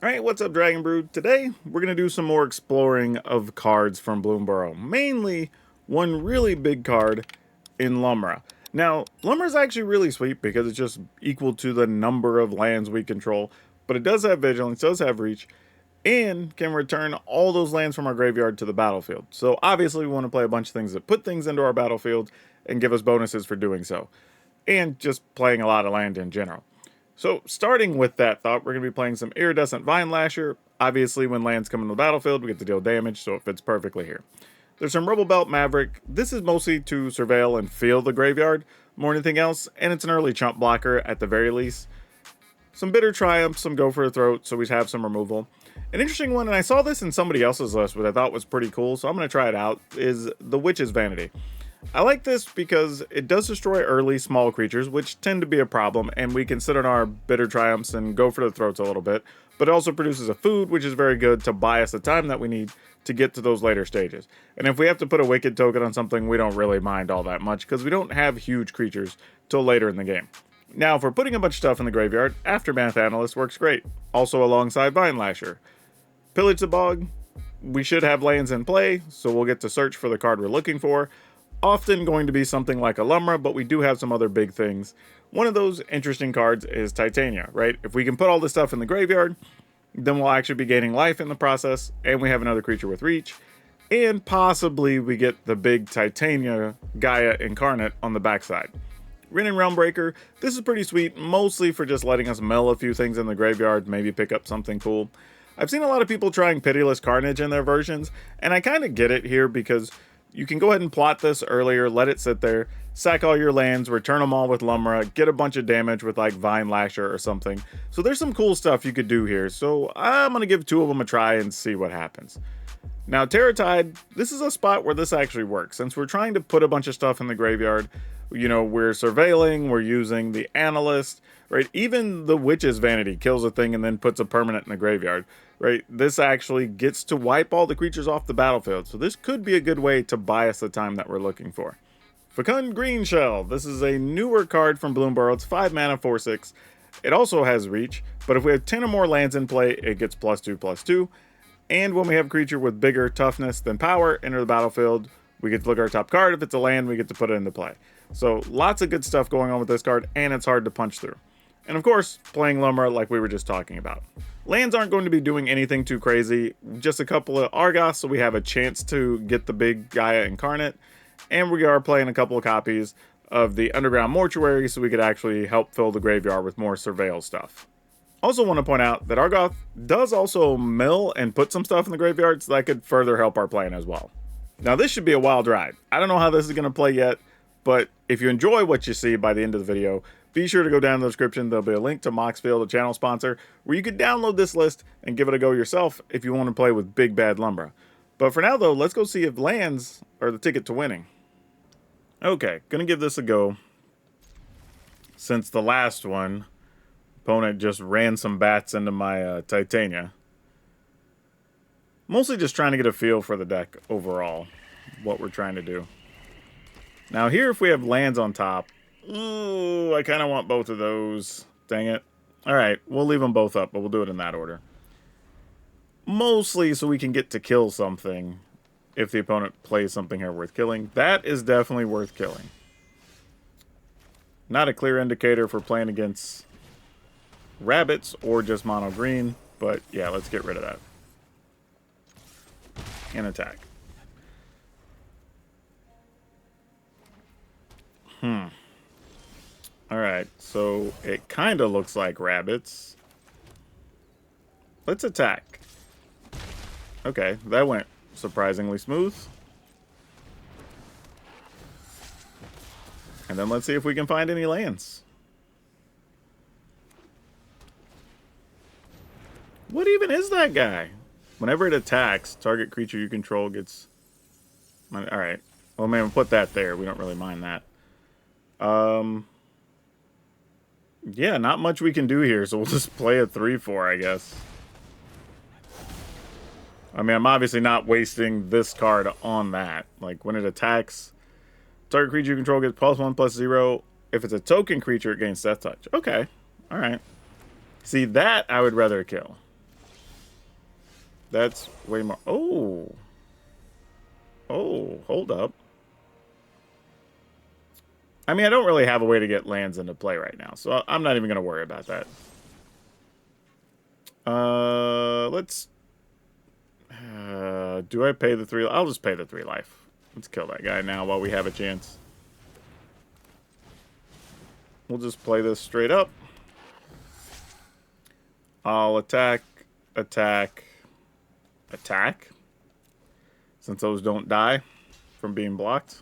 Alright, what's up, Dragon Brood? Today, we're going to do some more exploring of cards from Bloomborough. Mainly, one really big card in Lumra. Now, Lumra is actually really sweet because it's just equal to the number of lands we control, but it does have Vigilance, does have Reach, and can return all those lands from our graveyard to the battlefield. So obviously we want to play a bunch of things that put things into our battlefield and give us bonuses for doing so. And just playing a lot of land in general. So, starting with that thought, we're going to be playing some Iridescent Vine Lasher. Obviously, when lands come into the battlefield, we get to deal damage, so it fits perfectly here. There's some Rubble Belt Maverick. This is mostly to surveil and feel the graveyard more than anything else, and it's an early chump blocker at the very least. Some Bitter Triumph, some Go for the Throat, so we have some removal. An interesting one, and I saw this in somebody else's list, which I thought was pretty cool, so I'm going to try it out, is the Witch's Vanity. I like this because it does destroy early small creatures, which tend to be a problem, and we can sit on our Bitter Triumphs and go for the throats a little bit, but it also produces a food, which is very good to buy us the time that we need to get to those later stages. And if we have to put a Wicked token on something, we don't really mind all that much, because we don't have huge creatures till later in the game. Now, for putting a bunch of stuff in the graveyard, Aftermath Analyst works great, also alongside Vine Lasher. Pillage the Bog, we should have lands in play, so we'll get to search for the card we're looking for. Often going to be something like a Lumra, but we do have some other big things. One of those interesting cards is Titania, right? If we can put all this stuff in the graveyard, then we'll actually be gaining life in the process, and we have another creature with reach, and possibly we get the big Titania Gaia Incarnate on the backside. Rin and Realmbreaker, this is pretty sweet, mostly for just letting us mill a few things in the graveyard, maybe pick up something cool. I've seen a lot of people trying Pitiless Carnage in their versions, and I kind of get it here because you can go ahead and plot this earlier, let it sit there, sack all your lands, return them all with Lumra, get a bunch of damage with like Vine Lasher or something. So there's some cool stuff you could do here, so I'm going to give two of them a try and see what happens. Now, Terratide, this is a spot where this actually works. Since we're trying to put a bunch of stuff in the graveyard, you know, we're surveilling, we're using the Analyst, right? Even the Witch's Vanity kills a thing and then puts a permanent in the graveyard, right? This actually gets to wipe all the creatures off the battlefield, so this could be a good way to buy us the time that we're looking for. Fecund Greenshell, this is a newer card from Bloomborough. It's 5 mana, 4/6. It also has reach, but if we have 10 or more lands in play, it gets +2/+2. And when we have a creature with bigger toughness than power enter the battlefield, we get to look at our top card. If it's a land, we get to put it into play. So lots of good stuff going on with this card, and it's hard to punch through. And of course, playing Lumra like we were just talking about. Lands aren't going to be doing anything too crazy, just a couple of Argoths, so we have a chance to get the big Gaia Incarnate, and we are playing a couple of copies of the Underground Mortuary, so we could actually help fill the graveyard with more Surveil stuff. Also want to point out that Argoth does also mill and put some stuff in the graveyard, so that could further help our plan as well. Now this should be a wild ride. I don't know how this is going to play yet, but if you enjoy what you see by the end of the video, be sure to go down in the description. There'll be a link to Moxfield, a channel sponsor, where you can download this list and give it a go yourself if you want to play with big bad Lumra. But for now though, let's go see if lands are the ticket to winning. Okay, gonna give this a go. Since the last one, opponent just ran some bats into my Titania. Mostly just trying to get a feel for the deck overall, what we're trying to do. Now here, if we have lands on top, ooh, I kind of want both of those. Dang it. Alright, we'll leave them both up, but we'll do it in that order. Mostly so we can get to kill something if the opponent plays something here worth killing. That is definitely worth killing. Not a clear indicator for playing against rabbits or just mono green, but yeah, let's get rid of that. And attack. Alright, so it kind of looks like rabbits. Let's attack. Okay, that went surprisingly smooth. And then let's see if we can find any lands. What even is that guy? Whenever it attacks, target creature you control gets... Alright. Well, man, we'll put that there. We don't really mind that. Yeah, not much we can do here, so we'll just play a 3/4, I guess. I mean, I'm obviously not wasting this card on that. Like, when it attacks, target creature you control gets +1/+0. If it's a token creature, it gains Death Touch. Okay. Alright. See, that I would rather kill. That's way more. Oh. Oh, hold up. I mean, I don't really have a way to get lands into play right now, so I'm not even going to worry about that. Let's... do I pay the 3? I'll just pay the 3 life. Let's kill that guy now while we have a chance. We'll just play this straight up. I'll attack, attack, attack. Since those don't die from being blocked.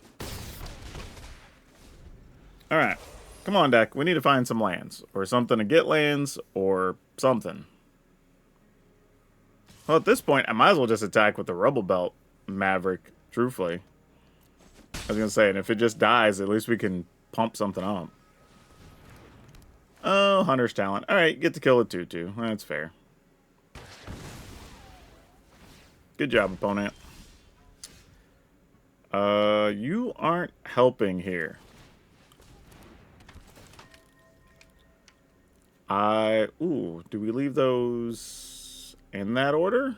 Alright. Come on, deck. We need to find some lands. Or something to get lands, or something. Well, at this point, I might as well just attack with the Rubble Belt Maverick, truthfully. I was going to say, and if it just dies, at least we can pump something up. Oh, Hunter's Talent. Alright, get to kill a 2/2. That's fair. Good job, opponent. You aren't helping here. Ooh, do we leave those in that order?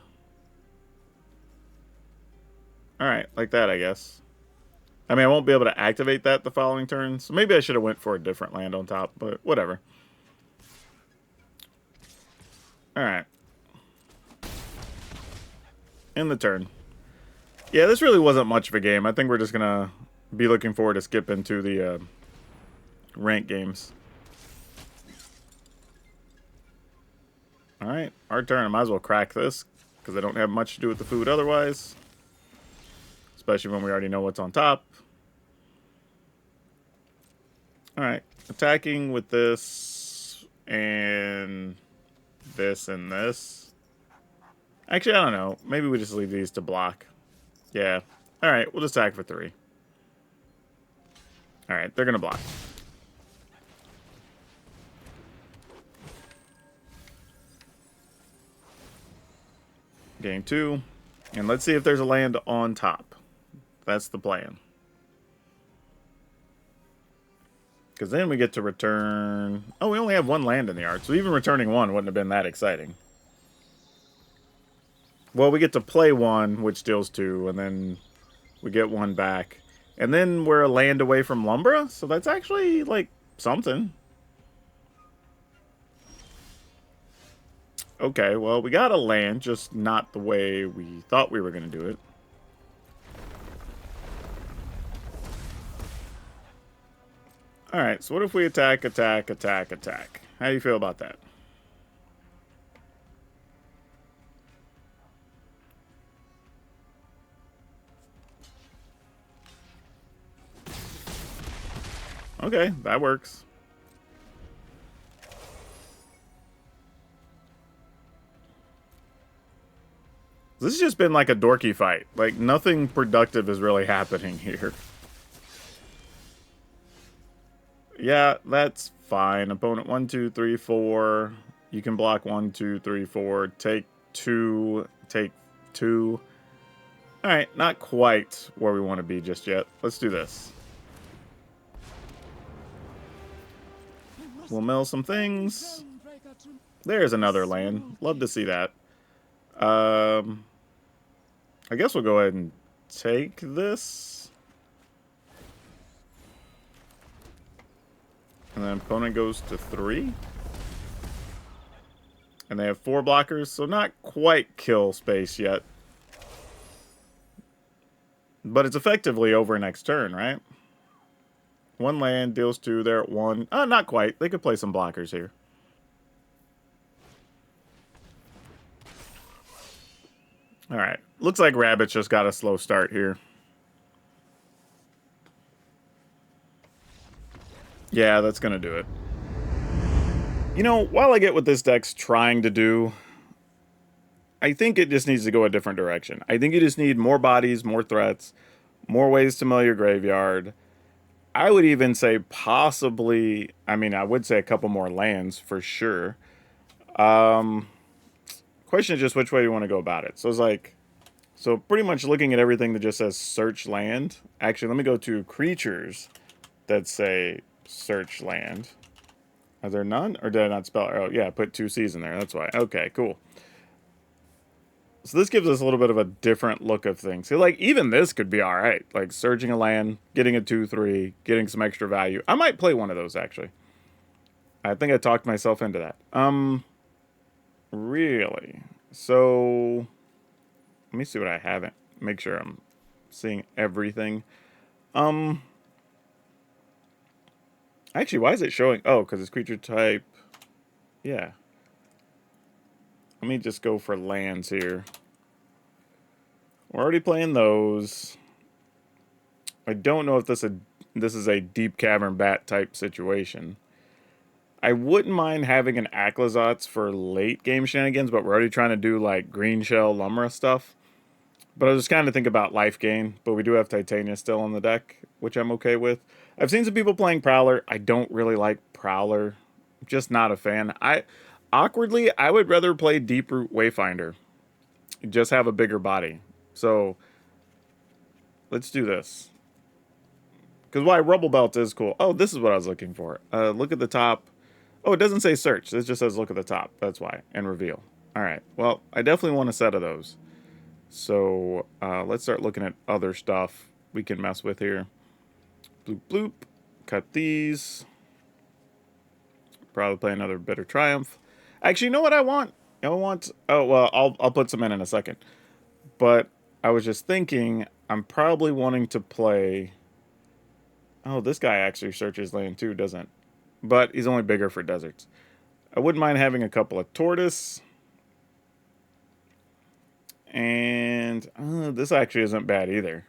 Alright, like that, I guess. I mean, I won't be able to activate that the following turn, so maybe I should have went for a different land on top, but whatever. Alright. End the turn. Yeah, this really wasn't much of a game. I think we're just going to be looking forward to skip into the rank games. Alright, our turn. I might as well crack this, because I don't have much to do with the food otherwise. Especially when we already know what's on top. Alright, attacking with this, and this, and this. Actually, I don't know. Maybe we just leave these to block. Yeah. Alright, we'll just attack for 3. Alright, they're going to block. Game 2. And let's see if there's a land on top. That's the plan. Because then we get to return... Oh, we only have 1 land in the yard, so even returning 1 wouldn't have been that exciting. Well, we get to play 1, which deals 2, and then we get 1 back. And then we're a land away from Lumbra, so that's actually, like, something. Okay, well, we got a land, just not the way we thought we were going to do it. Alright, so what if we attack, attack, attack, attack? How do you feel about that? Okay, that works. This has just been like a dorky fight. Like, nothing productive is really happening here. Yeah, that's fine. Opponent 1, 2, 3, 4. You can block 1, 2, 3, 4. Take 2. Take 2. Alright, not quite where we want to be just yet. Let's do this. We'll mill some things. There's another land. Love to see that. I guess we'll go ahead and take this. And then opponent goes to 3. And they have 4 blockers, so not quite kill space yet. But it's effectively over next turn, right? 1 land, deals 2, they're at 1. Not quite. They could play some blockers here. Alright. Looks like Rabbits just got a slow start here. Yeah, that's going to do it. You know, while I get what this deck's trying to do, I think it just needs to go a different direction. I think you just need more bodies, more threats, more ways to mill your graveyard. I would even say possibly, I mean, I would say a couple more lands for sure. Question is just which way you want to go about it. So it's like, so pretty much looking at everything that just says search land. Actually, let me go to creatures that say search land. Are there none? Or did I not spell it? Oh, yeah, put 2 C's in there. That's why. Okay, cool. So this gives us a little bit of a different look of things. So like even this could be all right. Like surging a land, getting a 2/3, getting some extra value. I might play one of those actually. I think I talked myself into that. Really. So let me see what I haven't. Make sure I'm seeing everything. Actually, why is it showing? Oh, because it's creature type. Yeah. Let me just go for lands here. We're already playing those. I don't know if this is a deep cavern bat type situation. I wouldn't mind having an Aclazotz for late game shenanigans, but we're already trying to do like green shell Lumra stuff. But I was just kind of think about life gain, but we do have Titania still on the deck, which I'm okay with. I've seen some people playing Prowler. I don't really like Prowler. Just not a fan. Awkwardly, I would rather play Deeproot Wayfinder. Just have a bigger body. So let's do this. Because why Rubble Belt is cool. Oh, this is what I was looking for. Look at the top. Oh, it doesn't say search. It just says look at the top. That's why. And reveal. All right. Well, I definitely want a set of those. So let's start looking at other stuff we can mess with here. Bloop, bloop. Cut these. Probably play another Bitter Triumph. Actually, you know what I want? I want... Oh, well, I'll put some in a second. But I was just thinking, I'm probably wanting to play... Oh, this guy actually searches land too, doesn't? But he's only bigger for deserts. I wouldn't mind having a couple of Tortoise. And this actually isn't bad either.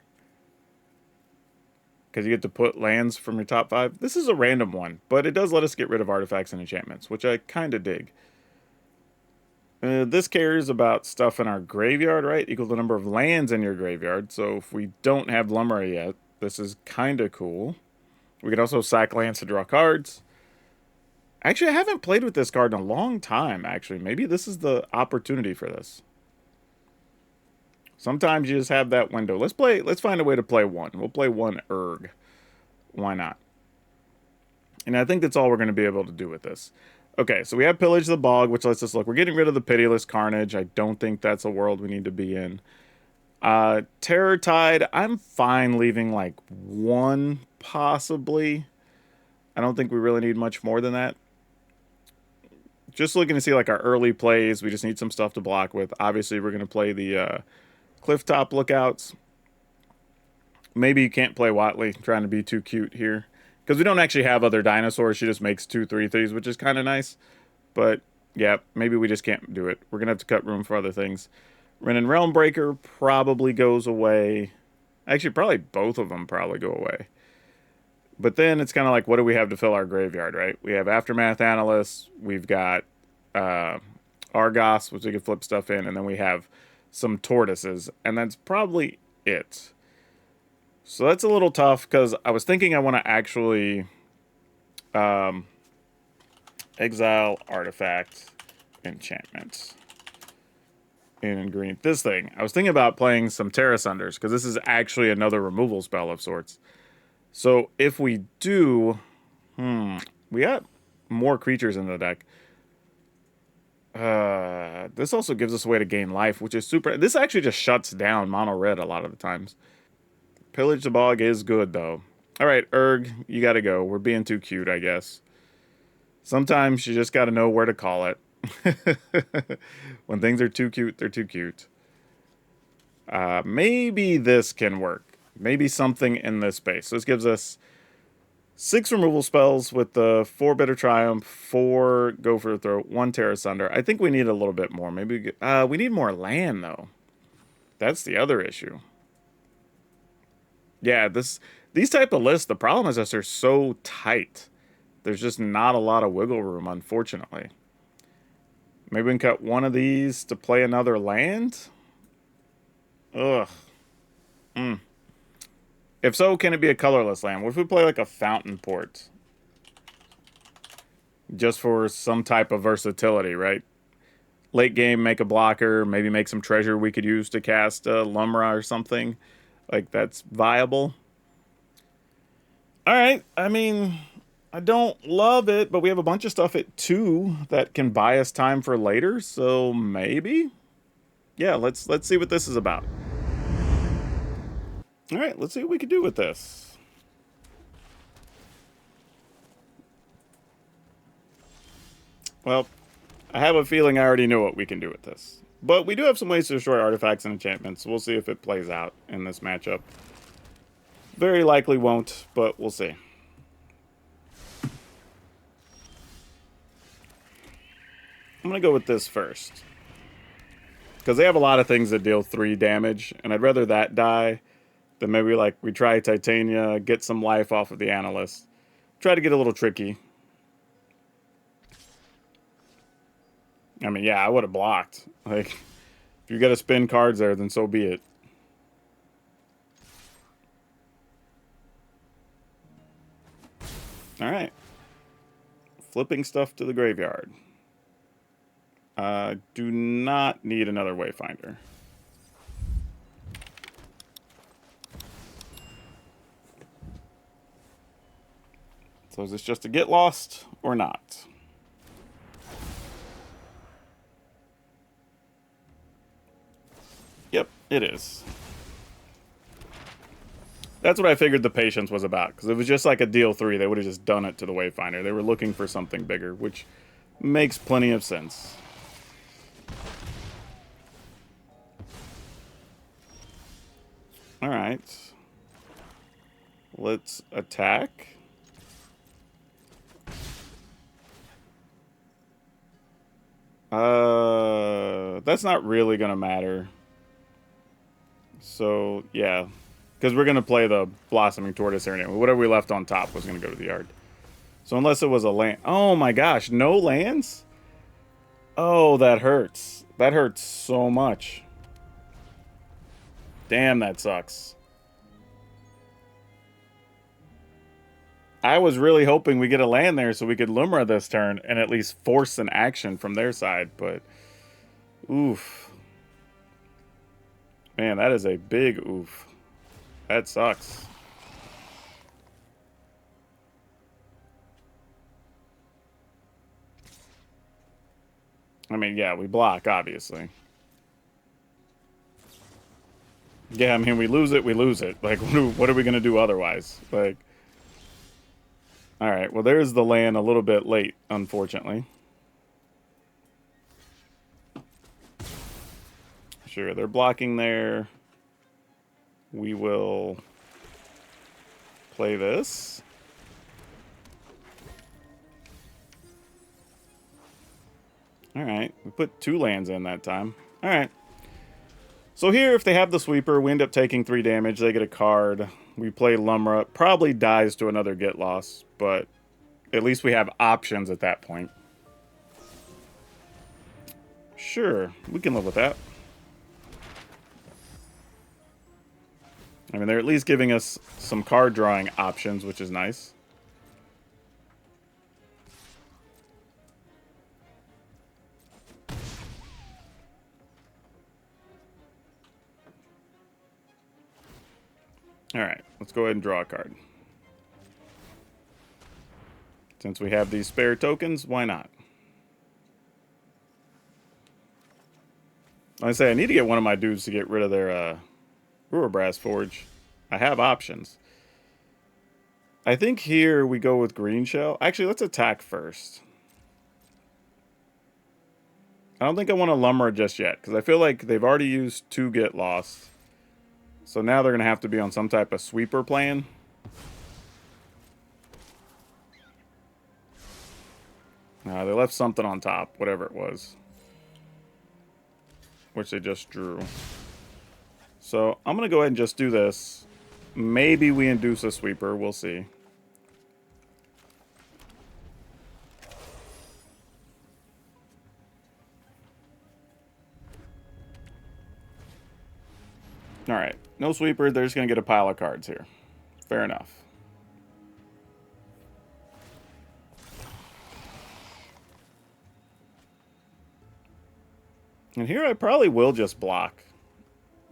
Because you get to put lands from your top 5. This is a random one, but it does let us get rid of artifacts and enchantments, which I kind of dig. This cares about stuff in our graveyard, right? Equal the number of lands in your graveyard. So if we don't have Lumra yet, this is kind of cool. We can also sack lands to draw cards. Actually, I haven't played with this card in a long time, actually. Maybe this is the opportunity for this. Sometimes you just have that window. Let's find a way to play one. We'll play one Urg. Why not? And I think that's all we're going to be able to do with this. Okay, so we have Pillage the Bog, which lets us look. We're getting rid of the Pitiless Carnage. I don't think that's a world we need to be in. Terror Tide, I'm fine leaving like one, possibly. I don't think we really need much more than that. Just looking to see like our early plays. We just need some stuff to block with. Obviously, we're going to play the Clifftop Lookouts. Maybe you can't play Watley, trying to be too cute here. Because we don't actually have other dinosaurs. She just makes 2/3/3s, which is kind of nice. But, yeah, maybe we just can't do it. We're going to have to cut room for other things. Renin Realmbreaker probably goes away. Actually, probably both of them probably go away. But then it's kind of like, what do we have to fill our graveyard, right? We have Aftermath Analyst. We've got Argos, which we can flip stuff in. And then we have some Tortoises. And that's probably it. So that's a little tough because I was thinking I want to actually exile artifact enchantments in green. This thing, I was thinking about playing some Terra Sunders because this is actually another removal spell of sorts. So if we do, we got more creatures in the deck. This also gives us a way to gain life, which is super. This actually just shuts down mono red a lot of the times. Pillage the Bog is good, though. All right, Urg, you got to go. We're being too cute, I guess. Sometimes you just got to know where to call it. When things are too cute, they're too cute. Maybe this can work. Maybe something in this space. So this gives us 6 removal spells with the 4 Bitter Triumph, 4 Go for the Throat, 1 Terra Sunder. I think we need a little bit more. Maybe we need more land, though. That's the other issue. Yeah, these type of lists, the problem is that they're so tight. There's just not a lot of wiggle room, unfortunately. Maybe we can cut one of these to play another land? Ugh. If so, can it be a colorless land? What if we play like a Fountain Port? Just for some type of versatility, right? Late game, make a blocker, maybe make some treasure we could use to cast Lumra or something. Like, that's viable. Alright, I mean, I don't love it, but we have a bunch of stuff at 2 that can buy us time for later, so maybe? yeah, let's see what this is about. All right, let's see what we can do with this. Well, I have a feeling I already know what we can do with this. But we do have some ways to destroy artifacts and enchantments. We'll see if it plays out in this matchup. Very likely won't, but we'll see. I'm going to go with this first. Because they have a lot of things that deal 3 damage, and I'd rather that die than maybe like we try Titania, get some life off of the Analyst. Try to get a little tricky. I mean, yeah, I would have blocked. Like, if you got to spin cards there, then so be it. All right. Flipping stuff to the graveyard. Do not need another Wayfinder. So is this just a get lost or not? Yep, it is. That's what I figured the patience was about, because if it was just like a deal 3, they would have just done it to the Wayfinder. They were looking for something bigger, which makes plenty of sense. Alright. Let's attack. That's not really going to matter. So, yeah. Because we're going to play the Blossoming Tortoise here anyway. Whatever we left on top was going to go to the yard. So unless it was a land... Oh my gosh, no lands? Oh, that hurts. That hurts so much. Damn, that sucks. I was really hoping we get a land there so we could Lumra this turn and at least force an action from their side, but... Oof. Man, that is a big oof. That sucks. I mean, yeah, we block, obviously. Yeah, I mean, we lose it, we lose it. Like, what are we going to do otherwise? Like... Alright, well, there's the land a little bit late, unfortunately. Sure, they're blocking there. We will play this. Alright, we put 2 lands in that time. Alright. So here, if they have the sweeper, we end up taking 3 damage. They get a card. We play Lumra. Probably dies to another get loss, but at least we have options at that point. Sure, we can live with that. I mean, they're at least giving us some card drawing options, which is nice. Alright, let's go ahead and draw a card. Since we have these spare tokens, why not? Like I say, I need to get one of my dudes to get rid of their Ruerbrass Forge. I have options. I think here we go with Green Shell. Actually, let's attack first. I don't think I want to Lumra just yet, because I feel like they've already used 2 get lost. So now they're going to have to be on some type of sweeper plan. They left something on top, whatever it was. Which they just drew. So I'm going to go ahead and just do this. Maybe we induce a sweeper. We'll see. Alright. No sweeper. They're just going to get a pile of cards here. Fair enough. And here I probably will just block.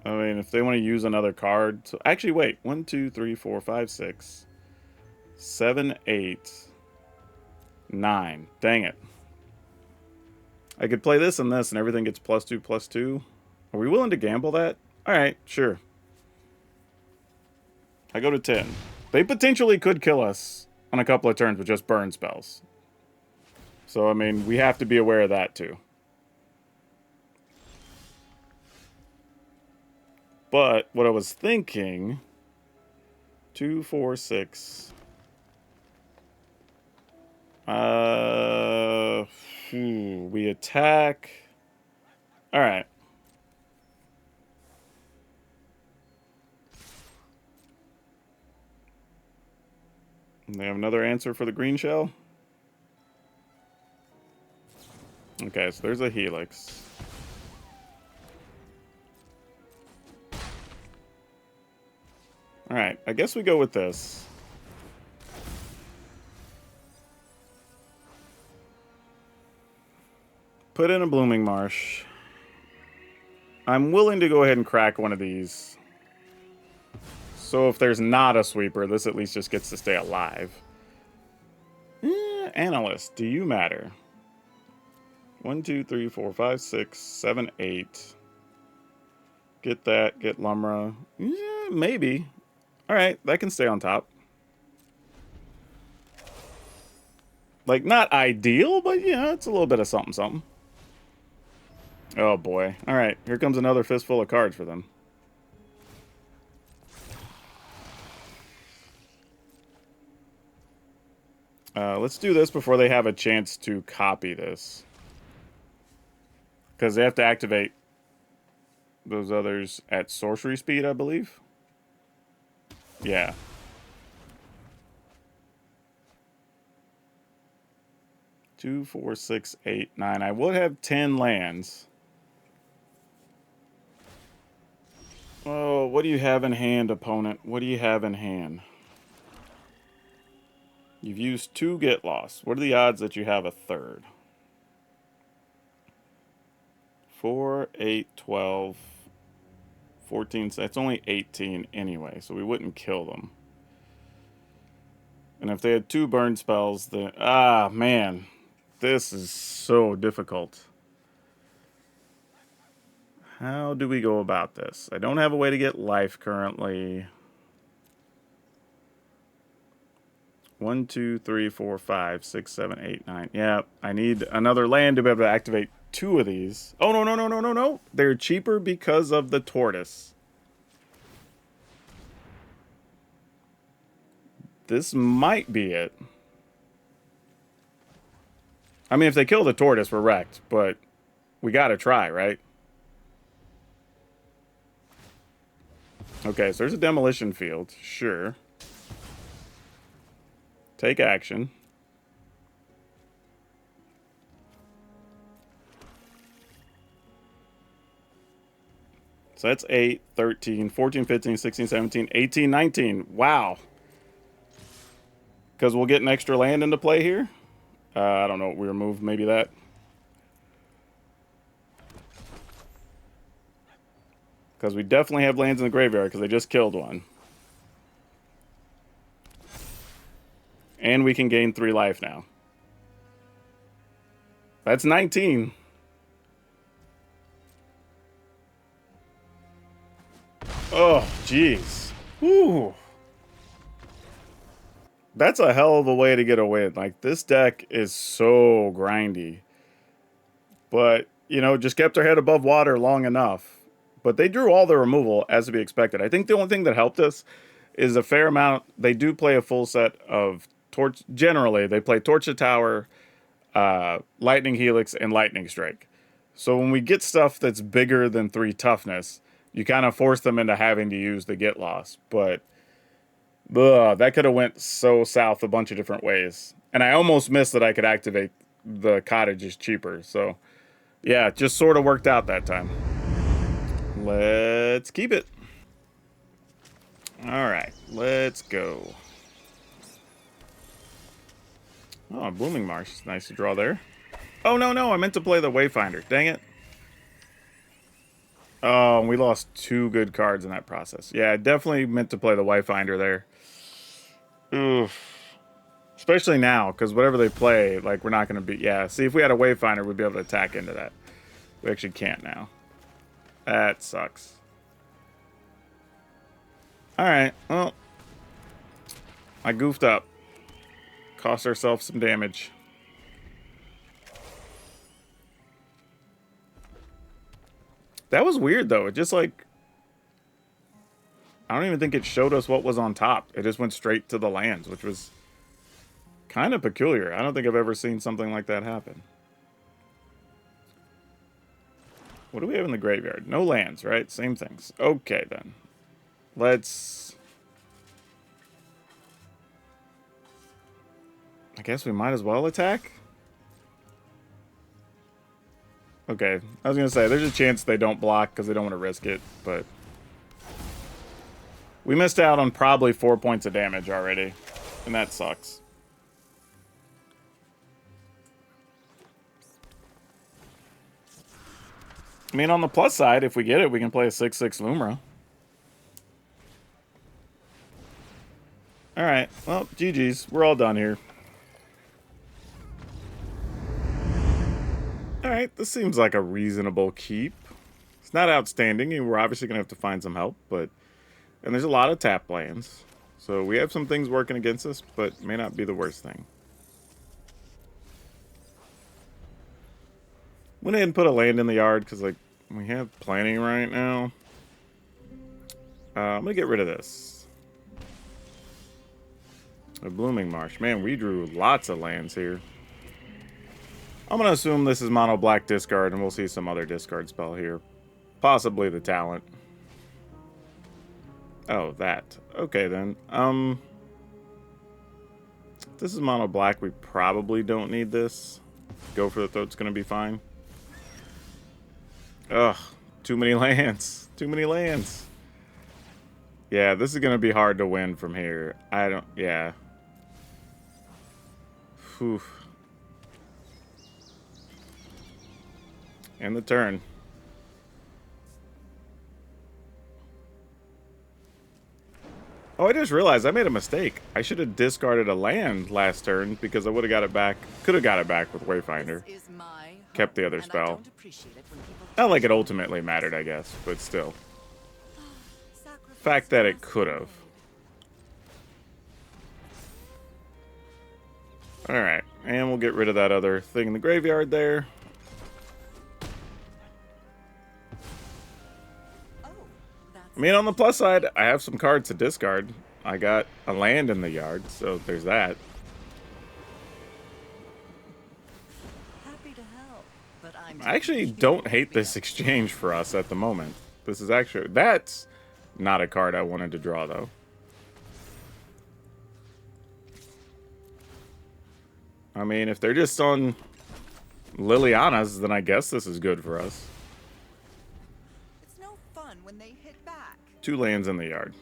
I mean, if they want to use another card. So actually, wait. 1, 2, 3, 4, 5, 6, 7, 8, 9. Dang it. I could play this and this, and everything gets +2/+2. Are we willing to gamble that? Alright, sure. I go to 10. They potentially could kill us on a couple of turns with just burn spells. So, I mean, we have to be aware of that, too. But, what I was thinking... 2, 4, 6... we attack... Alright. They have another answer for the green shell. Okay, so there's a Helix. Alright, I guess we go with this. Put in a Blooming Marsh. I'm willing to go ahead and crack one of these. So if there's not a sweeper, this at least just gets to stay alive. Analyst, do you matter? 1, 2, 3, 4, 5, 6, 7, 8. Get that, get Lumra. Yeah, maybe. Alright, that can stay on top. Like, not ideal, but yeah, it's a little bit of something, something. Oh boy. Alright, here comes another fistful of cards for them. Let's do this before they have a chance to copy this. Because they have to activate those others at sorcery speed, I believe. Yeah. Two, 4, 6, 8, 9. I would have 10 lands. Oh, what do you have in hand, opponent? What do you have in hand? You've used 2 get lost. What are the odds that you have a third? 4, 8, 12, 14. That's only 18 anyway, so we wouldn't kill them. And if they had 2 burn spells, then... Ah, man. This is so difficult. How do we go about this? I don't have a way to get life currently. 1, 2, 3, 4, 5, 6, 7, 8, 9. Yeah, I need another land to be able to activate 2 of these. Oh, no, no, no, no, no, no. They're cheaper because of the tortoise. This might be it. I mean, if they kill the tortoise, we're wrecked, but we gotta try, right? Okay, so there's a demolition field. Sure. Take action. So that's 8, 13, 14, 15, 16, 17, 18, 19. Wow. Because we'll get an extra land into play here. I don't know what we remove. Maybe that. Because we definitely have lands in the graveyard because they just killed one. And we can gain 3 life now. That's 19. Oh, jeez. Whew. That's a hell of a way to get a win. Like, this deck is so grindy. But, you know, just kept their head above water long enough. But they drew all the removal as to be expected. I think the only thing that helped us is a fair amount. They do play a full set of Torch. Generally, they play Torch the Tower, Lightning Helix, and Lightning Strike. So when we get stuff that's bigger than 3 toughness, you kind of force them into having to use the Get Lost. But that could have went so south a bunch of different ways. And I almost missed that I could activate the cottages cheaper. So, yeah, it just sort of worked out that time. Let's keep it. All right, let's go. Oh, Blooming Marsh. Nice to draw there. Oh, no, no, I meant to play the Wayfinder. Dang it. Oh, we lost 2 good cards in that process. Yeah, I definitely meant to play the Wayfinder there. Oof. Especially now, because whatever they play, like, we're not going to be... Yeah, see, if we had a Wayfinder, we'd be able to attack into that. We actually can't now. That sucks. Alright, well. I goofed up. Cost ourselves some damage. That was weird, though. It just, like... I don't even think it showed us what was on top. It just went straight to the lands, which was kind of peculiar. I don't think I've ever seen something like that happen. What do we have in the graveyard? No lands, right? Same things. Okay, then. Let's... I guess we might as well attack? Okay, I was going to say, there's a chance they don't block because they don't want to risk it, but... We missed out on probably 4 points of damage already, and that sucks. I mean, on the plus side, if we get it, we can play a 6/6 Lumra. Alright, well, GG's. We're all done here. Alright, this seems like a reasonable keep. It's not outstanding, and we're obviously going to have to find some help, but... And there's a lot of tap lands. So we have some things working against us, but may not be the worst thing. Went ahead and put a land in the yard, because, like, we have planning right now. I'm going to get rid of this. A Blooming Marsh. Man, we drew lots of lands here. I'm going to assume this is mono black discard, and we'll see some other discard spell here. Possibly the talent. Oh, that. Okay, then. This is mono black. We probably don't need this. Go for the throat's going to be fine. Ugh. Too many lands. Too many lands. Yeah, this is going to be hard to win from here. I don't... Yeah. Whew. End the turn. Oh, I just realized I made a mistake. I should have discarded a land last turn because I would have got it back. Could have got it back with Wayfinder. Kept the other spell. Not like it ultimately mattered, I guess, but still. Fact that it could have. Alright, and we'll get rid of that other thing in the graveyard there. I mean, on the plus side, I have some cards to discard. I got a land in the yard, so there's that. Happy to help, but I actually don't hate this exchange for us at the moment. This is actually... That's not a card I wanted to draw, though. I mean, if they're just on Liliana's, then I guess this is good for us. It's no fun when they hit back. 2 lands in the yard.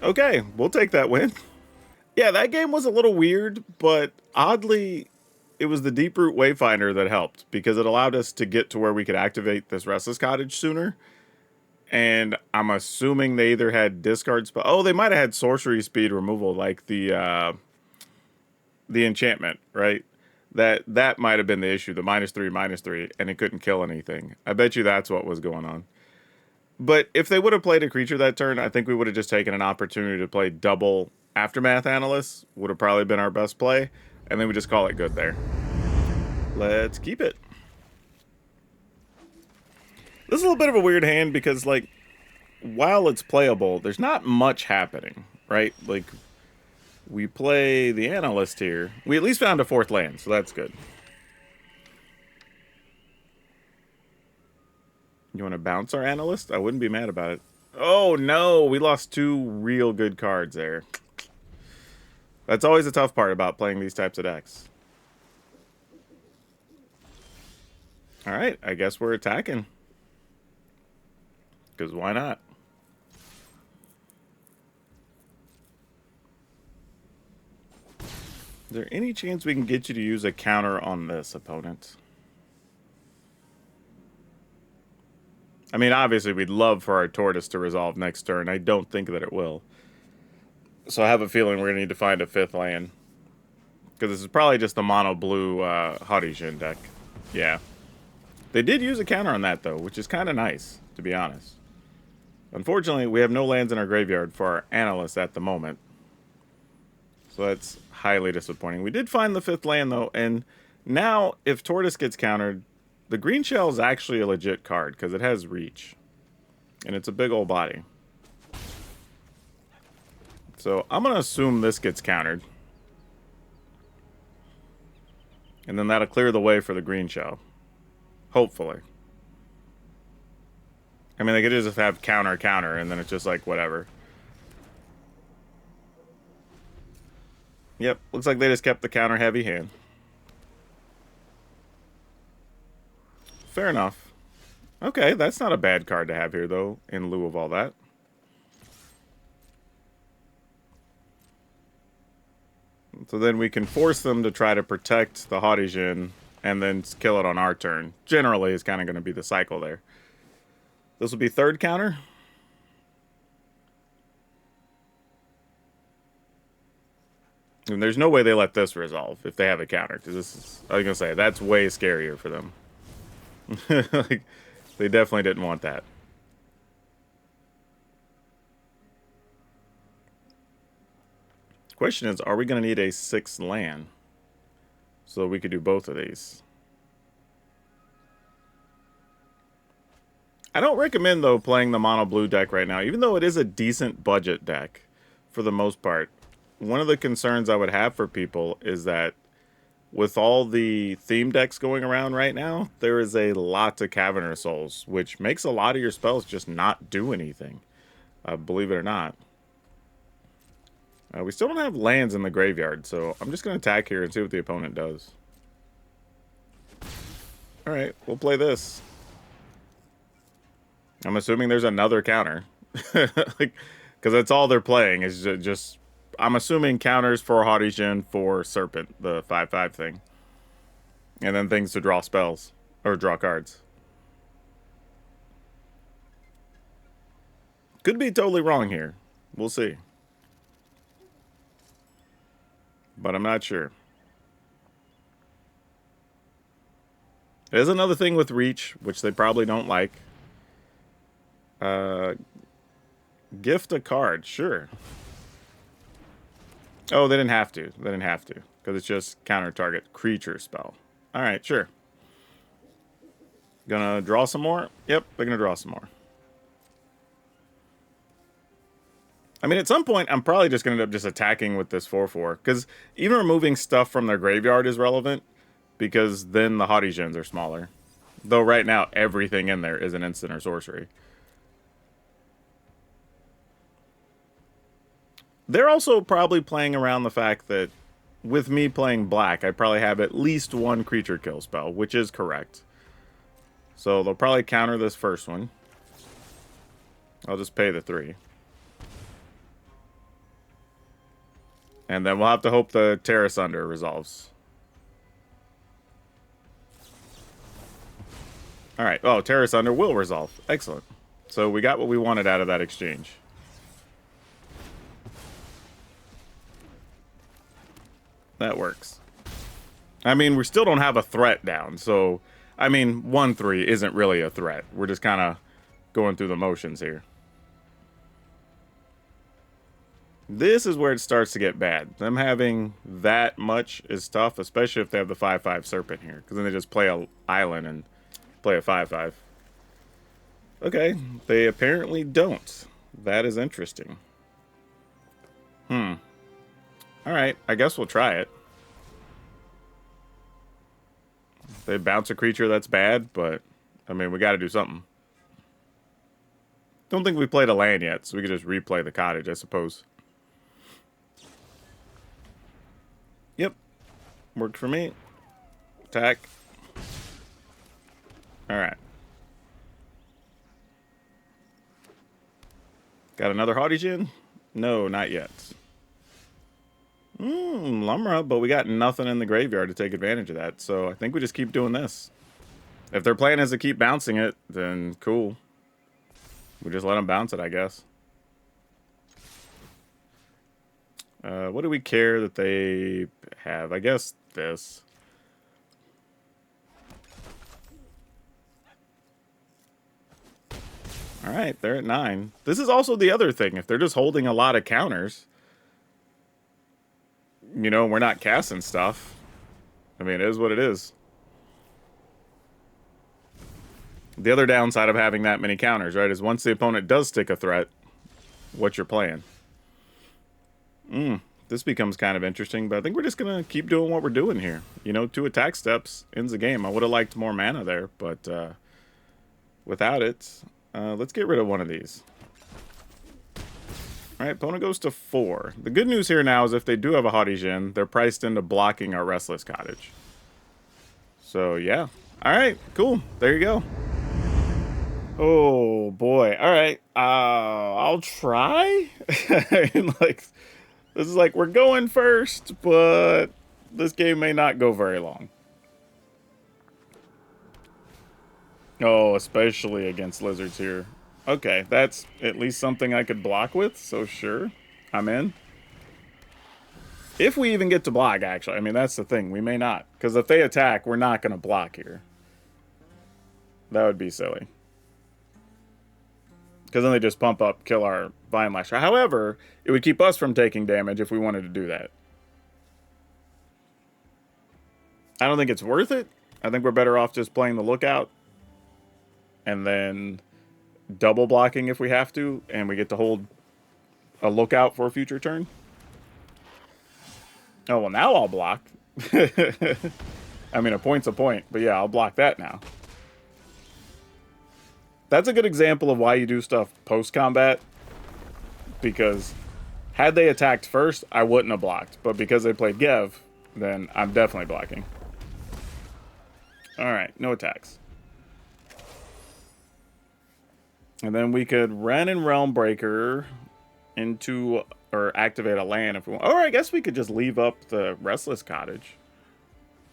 Okay, we'll take that win. Yeah, that game was a little weird, but oddly, it was the Deeproot Wayfinder that helped because it allowed us to get to where we could activate this Restless Cottage sooner. And I'm assuming they either had discard spell. Oh, they might have had sorcery speed removal, like the enchantment, right? That might have been the issue, the -3/-3, and it couldn't kill anything. I bet you that's what was going on. But if they would have played a creature that turn, I think we would have just taken an opportunity to play double Aftermath Analyst. Would have probably been our best play, and then we just call it good there. Let's keep it. This is a little bit of a weird hand because, like, while it's playable, there's not much happening, right? Like, we play the Analyst here. We at least found a 4th land, so that's good. You want to bounce our Analyst? I wouldn't be mad about it. Oh, no! We lost 2 real good cards there. That's always the tough part about playing these types of decks. Alright, I guess we're attacking. Because why not? Is there any chance we can get you to use a counter on this, opponent? I mean, obviously, we'd love for our Tortoise to resolve next turn. I don't think that it will. So I have a feeling we're going to need to find a 5th land. Because this is probably just the mono-blue Djinn deck. Yeah. I They did use a counter on that, though, which is kind of nice, to be honest. Unfortunately, we have no lands in our graveyard for our analysts at the moment. So that's highly disappointing. We did find the 5th land, though, and now, if Tortoise gets countered, the green shell is actually a legit card, because it has reach. And it's a big old body. So I'm going to assume this gets countered. And then that'll clear the way for the green shell. Hopefully. I mean, they could just have counter, counter, and then it's just like, whatever. Yep, looks like they just kept the counter heavy hand. Fair enough. Okay, that's not a bad card to have here, though, in lieu of all that. So then we can force them to try to protect the Haughty Djinn and then kill it on our turn. Generally, is kind of going to be the cycle there. This will be 3rd counter. And there's no way they let this resolve if they have a counter. Because this is, I was going to say, that's way scarier for them. Like, they definitely didn't want that. Question is, are we going to need a 6th land so we could do both of these? I don't recommend, though, playing the mono blue deck right now, even though it is a decent budget deck for the most part. One of the concerns I would have for people is that with all the theme decks going around right now, there is a lot of Caverner Souls, which makes a lot of your spells just not do anything, believe it or not. We still don't have lands in the graveyard, so I'm just going to attack here and see what the opponent does. Alright, we'll play this. I'm assuming there's another counter. Like, because that's all they're playing, is just... I'm assuming counters for Haughty Djinn for Serpent, the 5/5 thing. And then things to draw spells. Or draw cards. Could be totally wrong here. We'll see. But I'm not sure. There's another thing with Reach, which they probably don't like. Gift a card, sure. Oh, they didn't have to. They didn't have to. Because it's just counter target creature spell. Alright, sure. Gonna draw some more? Yep, they're gonna draw some more. I mean, at some point, I'm probably just gonna end up just attacking with this 4/4. Because even removing stuff from their graveyard is relevant. Because then the Haughty Djinns are smaller. Though right now, everything in there is an instant or sorcery. They're also probably playing around the fact that with me playing black, I probably have at least one creature kill spell, which is correct. So they'll probably counter this first one. I'll just pay the 3. And then we'll have to hope the Terra Sunder resolves. Alright, oh, Terra Sunder will resolve. Excellent. So we got what we wanted out of that exchange. That works. I mean, we still don't have a threat down, so... I mean, 1/3 isn't really a threat. We're just kind of going through the motions here. This is where it starts to get bad. Them having that much is tough, especially if they have the 5/5 Serpent here. Because then they just play a island and play a 5/5. Okay, they apparently don't. That is interesting. Alright, I guess we'll try it. They bounce a creature, that's bad, but, I mean, we gotta do something. Don't think we played a land yet, so we could just replay the cottage, I suppose. Yep. Worked for me. Attack. Alright. Got another Haughty Djinn? No, not yet. Lumra, but we got nothing in the graveyard to take advantage of that, so I think we just keep doing this. If their plan is to keep bouncing it, then cool. We just let them bounce it, I guess. What do we care that they have? I guess this. All right, they're at 9. This is also the other thing. If they're just holding a lot of counters, you know, we're not casting stuff. I mean, it is what it is. The other downside of having that many counters, right, is once the opponent does stick a threat, what you're playing. This becomes kind of interesting, but I think we're just going to keep doing what we're doing here. You know, 2 attack steps ends the game. I would have liked more mana there, but without it, let's get rid of one of these. All right, opponent goes to 4. The good news here now is if they do have a haughty Djinn, they're priced into blocking our Restless Cottage. So, yeah. All right, cool. There you go. Oh, boy. All right. I'll try. Like, this is like, we're going first, but this game may not go very long. Oh, especially against lizards here. Okay, that's at least something I could block with, so sure. I'm in. If we even get to block, actually. I mean, that's the thing. We may not. Because if they attack, we're not going to block here. That would be silly. Because then they just pump up, kill our Vine Lasher. However, it would keep us from taking damage if we wanted to do that. I don't think it's worth it. I think we're better off just playing the Lookout. And then double blocking if we have to, and we get to hold a Lookout for a future turn. Oh, well, now I'll block. I mean, a point's a point, but yeah, I'll block that now. That's a good example of why you do stuff post-combat, because had they attacked first, I wouldn't have blocked, but because they played Gev, then I'm definitely blocking. Alright, no attacks. And then we could Ren and Realm Breaker into, or activate a land if we want. Or I guess we could just leave up the Restless Cottage.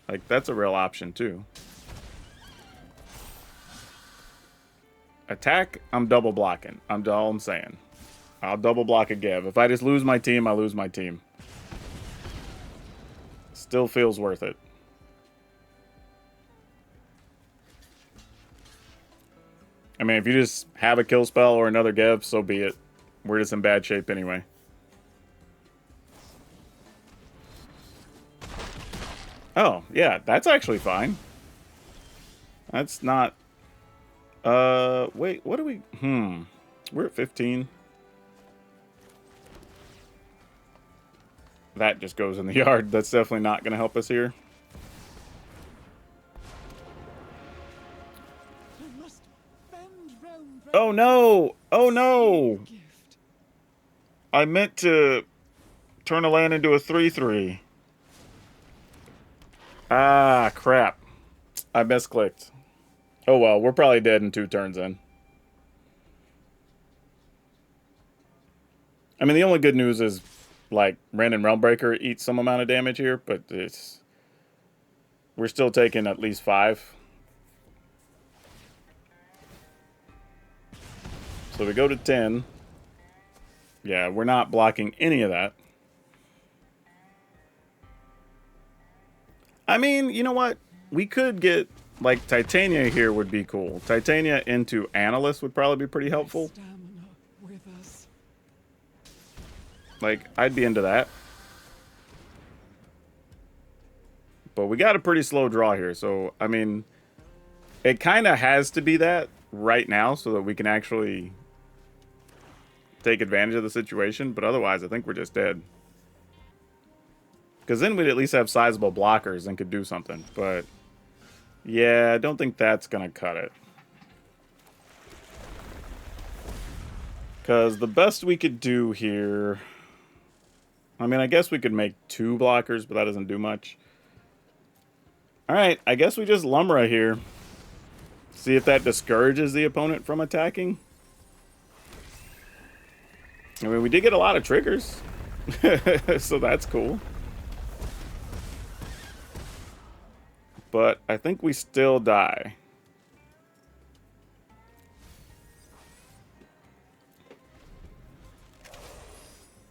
Like, that's a real option too. Attack, I'm double blocking. I'm all I'm saying. I'll double block a Gev. If I just lose my team, I lose my team. Still feels worth it. I mean, if you just have a kill spell or another Gev, so be it. We're just in bad shape anyway. Oh, yeah, that's actually fine. That's not... wait, what do we... We're at 15. That just goes in the yard. That's definitely not going to help us here. Oh no! Oh no! I meant to turn a land into a 3/3. Ah, crap. I misclicked. Oh well, we're probably dead in 2 turns in. I mean, the only good news is, like, Ren and Realmbreaker eat some amount of damage here, but it's... we're still taking at least 5. So we go to 10. Yeah, we're not blocking any of that. I mean, you know what? We could get, like, Titania here would be cool. Titania into Analyst would probably be pretty helpful. Like, I'd be into that. But we got a pretty slow draw here, so, I mean, it kind of has to be that right now so that we can actually take advantage of the situation, but otherwise I think we're just dead. Because then we'd at least have sizable blockers and could do something, but yeah, I don't think that's going to cut it. Because the best we could do here... I mean, I guess we could make 2 blockers, but that doesn't do much. Alright, I guess we just Lumra here. See if that discourages the opponent from attacking. I mean, we did get a lot of triggers. So that's cool. But I think we still die.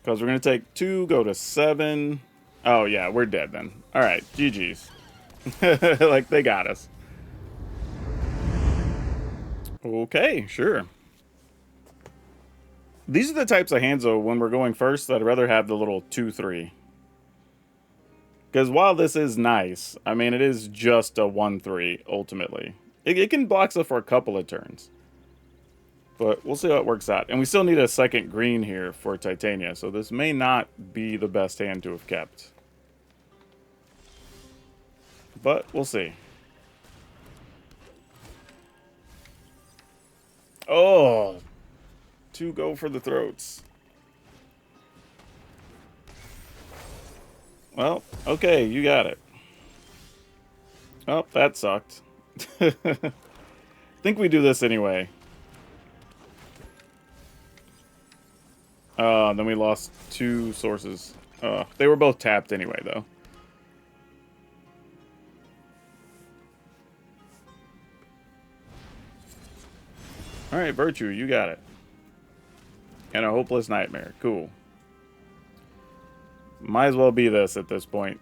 Because we're going to take 2, go to 7. Oh, yeah, we're dead then. Alright, GG's. Like, they got us. Okay, sure. These are the types of hands, though, when we're going first, I'd rather have the little 2-3. Because while this is nice, I mean, it is just a 1-3, ultimately. It can block stuff for a couple of turns. But we'll see how it works out. And we still need a second green here for Titania, so this may not be the best hand to have kept. But we'll see. Oh! 2 go for the throats. Well, okay, you got it. Oh, that sucked. Think we do this anyway. Then we lost 2 sources. They were both tapped anyway, though. Alright, Virtue, you got it. And a Hopeless Nightmare. Cool. Might as well be this at this point.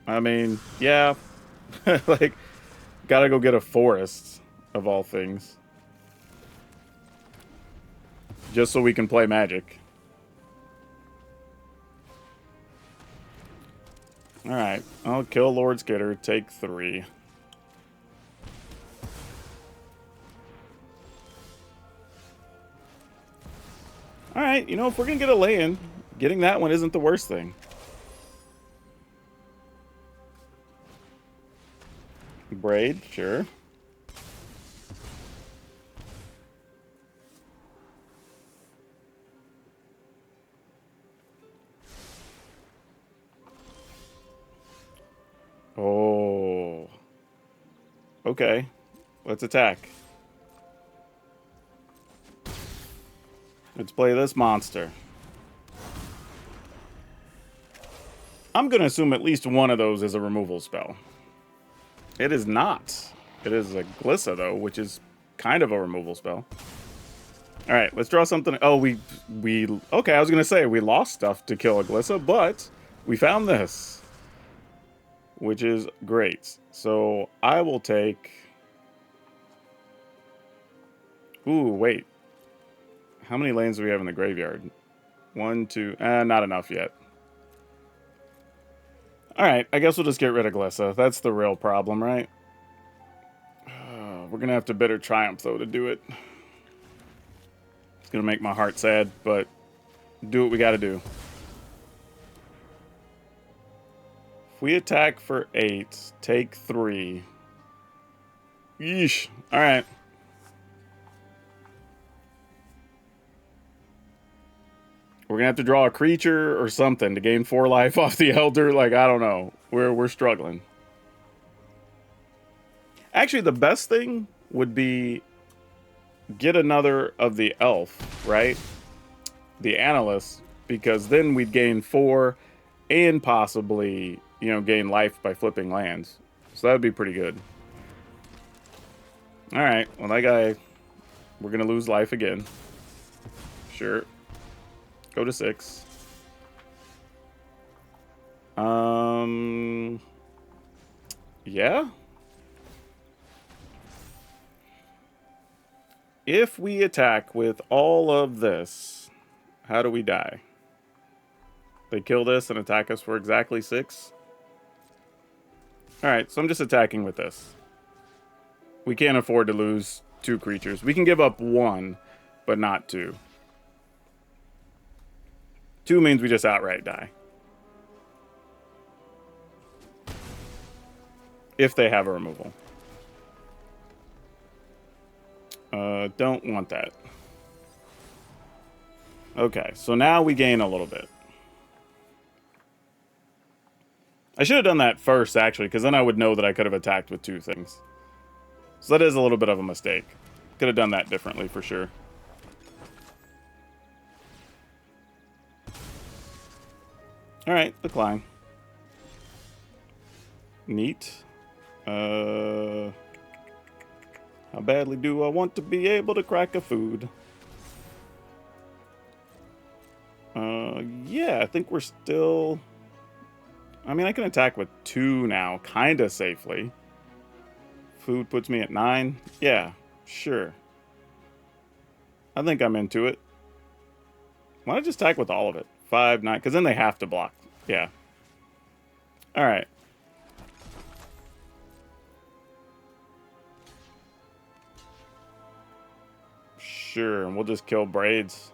I mean, yeah. Like, gotta go get a forest, of all things. Just so we can play Magic. Alright, I'll kill Lord Skitter, take 3. Alright, you know, if we're gonna get a lay-in, getting that one isn't the worst thing. Braid, sure. Oh. Okay. Let's attack. Let's play this monster. I'm going to assume at least one of those is a removal spell. It is not. It is a Glissa, though, which is kind of a removal spell. All right, let's draw something. Oh, we okay, I was going to say we lost stuff to kill a Glissa, but we found this, which is great. So I will take... Ooh, wait. How many lanes do we have in the graveyard? 1, 2... not enough yet. Alright, I guess we'll just get rid of Glissa. That's the real problem, right? We're gonna have to Bitter Triumph, though, to do it. It's gonna make my heart sad, but do what we gotta do. If we attack for 8, take 3. Yeesh. Alright. We're gonna have to draw a creature or something to gain 4 life off the Elder. Like, I don't know. We're struggling. Actually, the best thing would be get another of the Elf, right? The Analyst, because then we'd gain 4 and possibly, you know, gain life by flipping lands. So that would be pretty good. Alright, well, that guy, we're gonna lose life again. Sure. Go to 6. Yeah. If we attack with all of this, how do we die? They kill this and attack us for exactly 6? Alright, so I'm just attacking with this. We can't afford to lose 2 creatures. We can give up 1, but not 2. 2 means we just outright die. If they have a removal. Don't want that. Okay, so now we gain a little bit. I should have done that first, actually, because then I would know that I could have attacked with 2 things. So that is a little bit of a mistake. Could have done that differently, for sure. Alright, decline. Neat. How badly do I want to be able to crack a food? Yeah, I think we're still... I mean, I can attack with 2 now, kinda safely. Food puts me at 9. Yeah, sure. I think I'm into it. Why not just attack with all of it? 5, 9, because then they have to block. Yeah. All right. Sure, and we'll just kill Braids.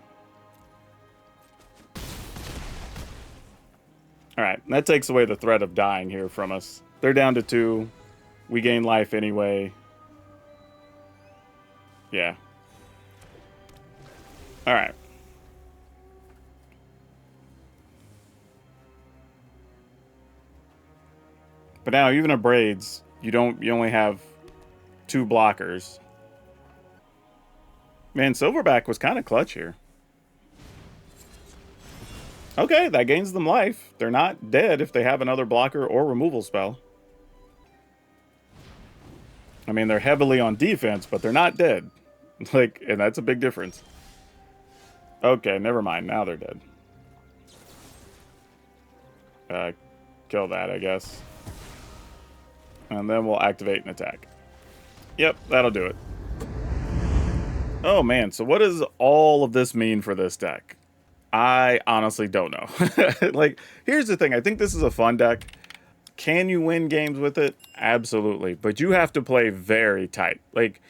All right, that takes away the threat of dying here from us. They're down to 2. We gain life anyway. Yeah. All right. But now, even at Braids, you only have 2 blockers. Man, Silverback was kind of clutch here. Okay, that gains them life. They're not dead if they have another blocker or removal spell. I mean, they're heavily on defense, but they're not dead. Like, and that's a big difference. Okay, never mind. Now they're dead. Kill that, I guess. And then we'll activate an attack. Yep, that'll do it. Oh, man. So what does all of this mean for this deck? I honestly don't know. Like, here's the thing. I think this is a fun deck. Can you win games with it? Absolutely. But you have to play very tight. Like,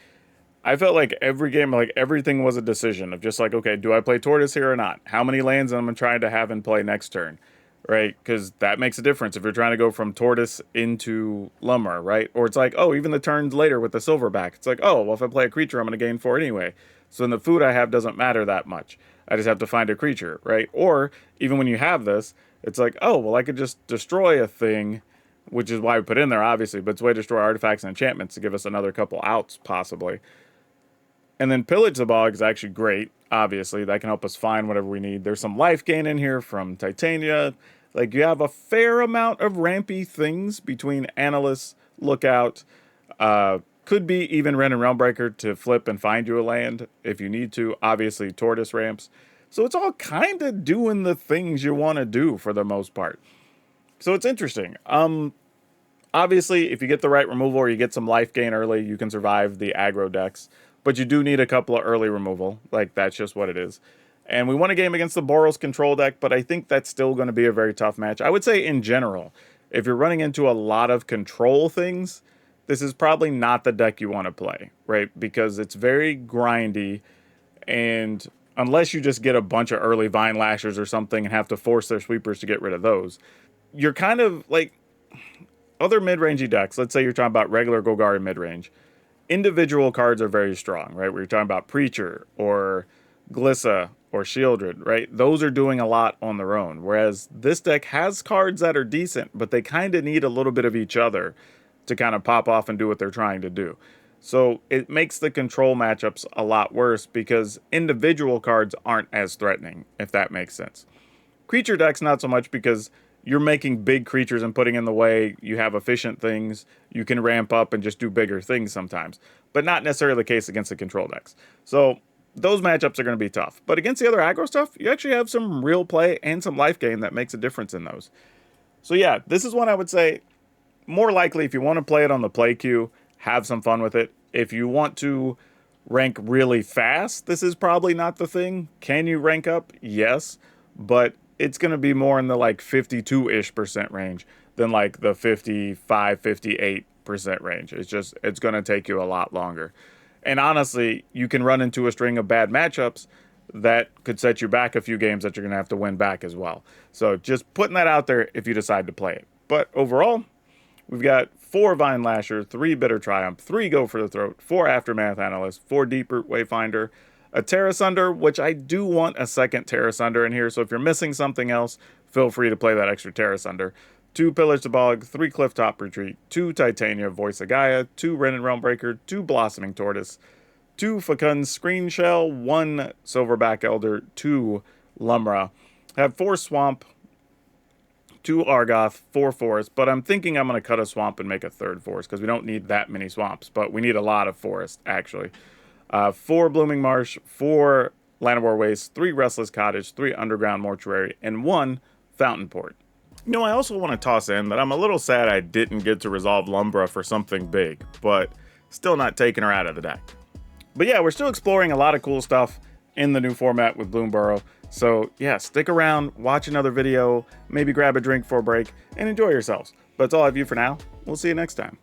I felt like every game, like, everything was a decision of just like, okay, do I play Tortoise here or not? How many lands am I trying to have in play next turn? Right? Because that makes a difference if you're trying to go from Tortoise into Lumber, right? Or it's like, oh, even the turns later with the Silverback. It's like, oh, well, if I play a creature, I'm going to gain 4 anyway. So then the food I have doesn't matter that much. I just have to find a creature, right? Or even when you have this, it's like, oh, well, I could just destroy a thing, which is why we put in there, obviously, but it's a way to destroy artifacts and enchantments to give us another couple outs, possibly. And then Pillage the Bog is actually great, obviously. That can help us find whatever we need. There's some life gain in here from Titania. Like, you have a fair amount of rampy things between Analyst, Lookout, could be even Ren and Realmbreaker to flip and find you a land if you need to. Obviously, Tortoise ramps. So it's all kind of doing the things you want to do for the most part. So it's interesting. Obviously, if you get the right removal or you get some life gain early, you can survive the aggro decks. But you do need a couple of early removal. Like, that's just what it is. And we won a game against the Boros control deck, but I think that's still going to be a very tough match. I would say in general, if you're running into a lot of control things, this is probably not the deck you want to play, right? Because it's very grindy, and unless you just get a bunch of early Vine Lashers or something and have to force their sweepers to get rid of those, you're kind of like other mid-rangey decks. Let's say you're talking about regular Golgari midrange. Individual cards are very strong, right? Where you're talking about Preacher or Glissa or Shieldred, right? Those are doing a lot on their own. Whereas this deck has cards that are decent, but they kind of need a little bit of each other to kind of pop off and do what they're trying to do. So it makes the control matchups a lot worse because individual cards aren't as threatening, if that makes sense. Creature decks, not so much because you're making big creatures and putting in the way. You have efficient things. You can ramp up and just do bigger things sometimes, but not necessarily the case against the control decks. So those matchups are going to be tough. But against the other aggro stuff, you actually have some real play and some life gain that makes a difference in those. So yeah, this is one I would say more likely if you want to play it on the play queue, have some fun with it. If you want to rank really fast, this is probably not the thing. Can you rank up? Yes, but it's going to be more in the like 52-ish% range than like the 55, 58% range. It's going to take you a lot longer. And honestly, you can run into a string of bad matchups that could set you back a few games that you're going to have to win back as well. So just putting that out there if you decide to play it. But overall, we've got 4 Vine Lasher, 3 Bitter Triumph, 3 Go for the Throat, 4 Aftermath Analyst, 4 Deep Root Wayfinder, a Terra Sunder, which I do want a second Terra Sunder in here, so if you're missing something else, feel free to play that extra Terra Sunder. 2 Pillage the Bog, 3 Clifftop Retreat, 2 Titania Voice of Gaia, 2 Ren and Realmbreaker, 2 Blossoming Tortoise, 2 Fecund Screen Shell, 1 Silverback Elder, 2 Lumra. Have 4 Swamp, 2 Argoth, 4 Forest, but I'm thinking I'm going to cut a Swamp and make a 3rd Forest, because we don't need that many Swamps, but we need a lot of Forest, actually. 4 Blooming Marsh, 4 Llanowar Waste, 3 Restless Cottage, 3 Underground Mortuary, and 1 Fountain Port. You know, I also want to toss in that I'm a little sad I didn't get to resolve Lumbra for something big, but still not taking her out of the deck. But yeah, we're still exploring a lot of cool stuff. in the new format with Bloomborough. So yeah, stick around, watch another video, maybe grab a drink for a break, and enjoy yourselves. But that's all I have for you for now. We'll see you next time.